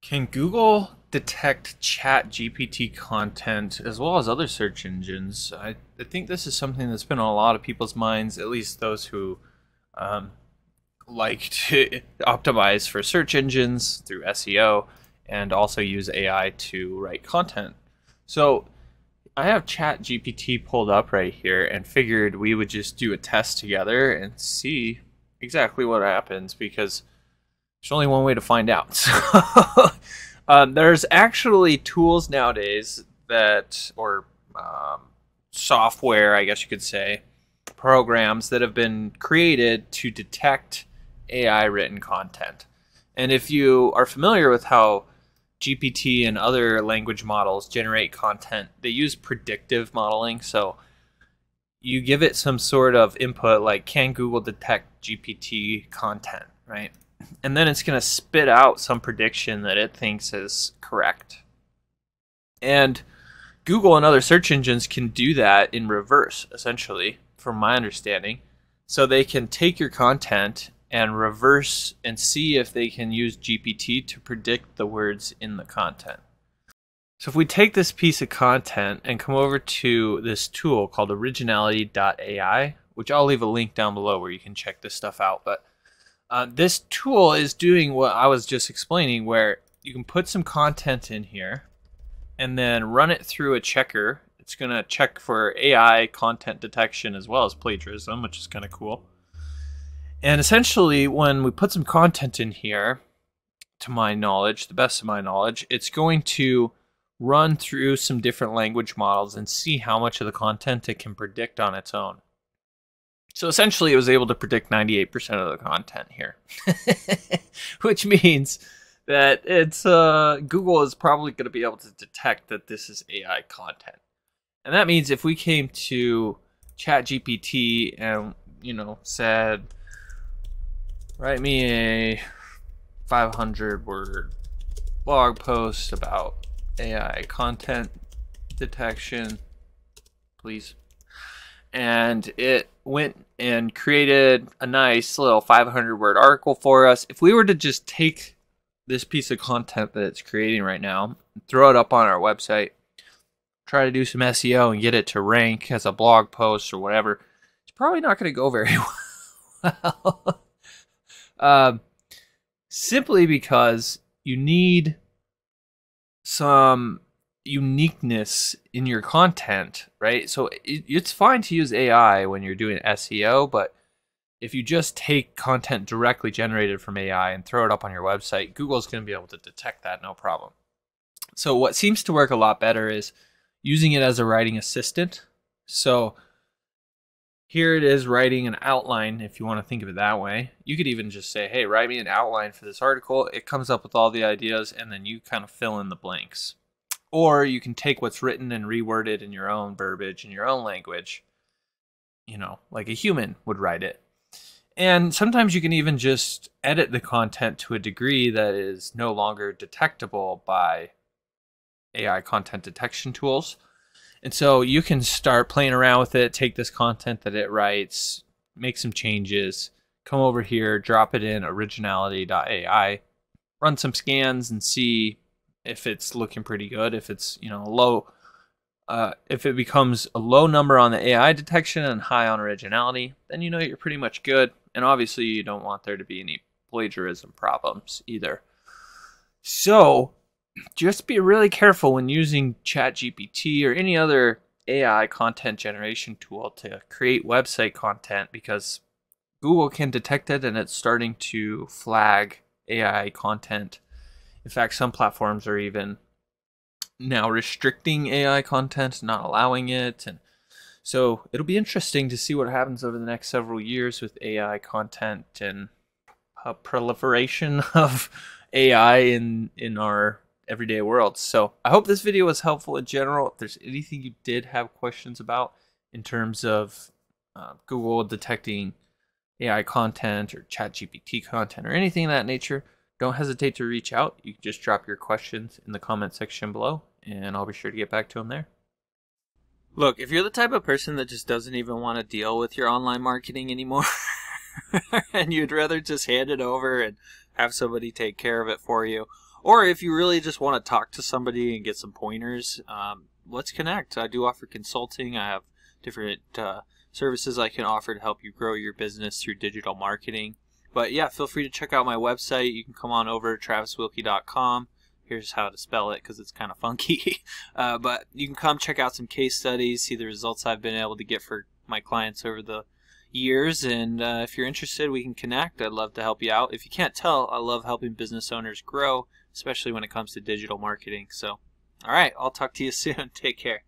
Can Google detect ChatGPT content as well as other search engines? I think this is something that's been on a lot of people's minds, at least those who um, like to optimize for search engines through SEO and also use AI to write content. So I have ChatGPT pulled up right here and figured we would just do a test together and see exactly what happens because there's only one way to find out. So there's actually tools nowadays or software, I guess you could say, programs that have been created to detect AI written content. And if you are familiar with how GPT and other language models generate content, they use predictive modeling. So you give it some sort of input like, can Google detect GPT content, right? And then it's going to spit out some prediction that it thinks is correct. And Google and other search engines can do that in reverse, essentially, from my understanding. So they can take your content and reverse and see if they can use GPT to predict the words in the content. So if we take this piece of content and come over to this tool called originality.ai, which I'll leave a link down below where you can check this stuff out. But this tool is doing what I was just explaining, where you can put some content in here and then run it through a checker. It's going to check for AI content detection as well as plagiarism, which is kind of cool. And essentially, when we put some content in here, to my knowledge, the best of my knowledge, it's going to run through some different language models and see how much of the content it can predict on its own. So essentially, it was able to predict 98% of the content here, which means that it's Google is probably going to be able to detect that this is AI content. And that means if we came to ChatGPT and, said, write me a 500-word blog post about AI content detection, please. And it went and created a nice little 500-word article for us. If we were to just take this piece of content that it's creating right now, throw it up on our website, try to do some SEO and get it to rank as a blog post or whatever, it's probably not going to go very well. Simply because you need some uniqueness in your content, right? So it's fine to use AI when you're doing SEO, but if you just take content directly generated from AI and throw it up on your website, Google's going to be able to detect that no problem. So what seems to work a lot better is using it as a writing assistant. So here it is writing an outline, if you want to think of it that way. You could even just say, hey, write me an outline for this article. It comes up with all the ideas, and then you kind of fill in the blanks. Or you can take what's written and reword it in your own verbiage, in your own language, like a human would write it. And sometimes you can even just edit the content to a degree that is no longer detectable by AI content detection tools. And so you can start playing around with it, take this content that it writes, make some changes, come over here, drop it in originality.ai, run some scans and see if it's looking pretty good. If it's low, if it becomes a low number on the AI detection and high on originality, then you're pretty much good. And obviously you don't want there to be any plagiarism problems either. So just be really careful when using ChatGPT or any other AI content generation tool to create website content, because Google can detect it and it's starting to flag AI content. In fact, some platforms are even now restricting AI content, not allowing it. And so it'll be interesting to see what happens over the next several years with AI content and a proliferation of AI in our everyday world. So I hope this video was helpful in general. If there's anything you did have questions about in terms of Google detecting AI content or ChatGPT content or anything of that nature, don't hesitate to reach out. You can just drop your questions in the comment section below, and I'll be sure to get back to them there. Look, if you're the type of person that just doesn't even want to deal with your online marketing anymore and you'd rather just hand it over and have somebody take care of it for you, Or if you really just want to talk to somebody and get some pointers, let's connect. I do offer consulting. I have different services I can offer to help you grow your business through digital marketing. But yeah, feel free to check out my website. You can come on over to traviswilkie.com. Here's how to spell it because it's kind of funky. But you can come check out some case studies, see the results I've been able to get for my clients over the years. And if you're interested, we can connect. I'd love to help you out. If you can't tell, I love helping business owners grow, especially when it comes to digital marketing. So, all right, I'll talk to you soon. Take care.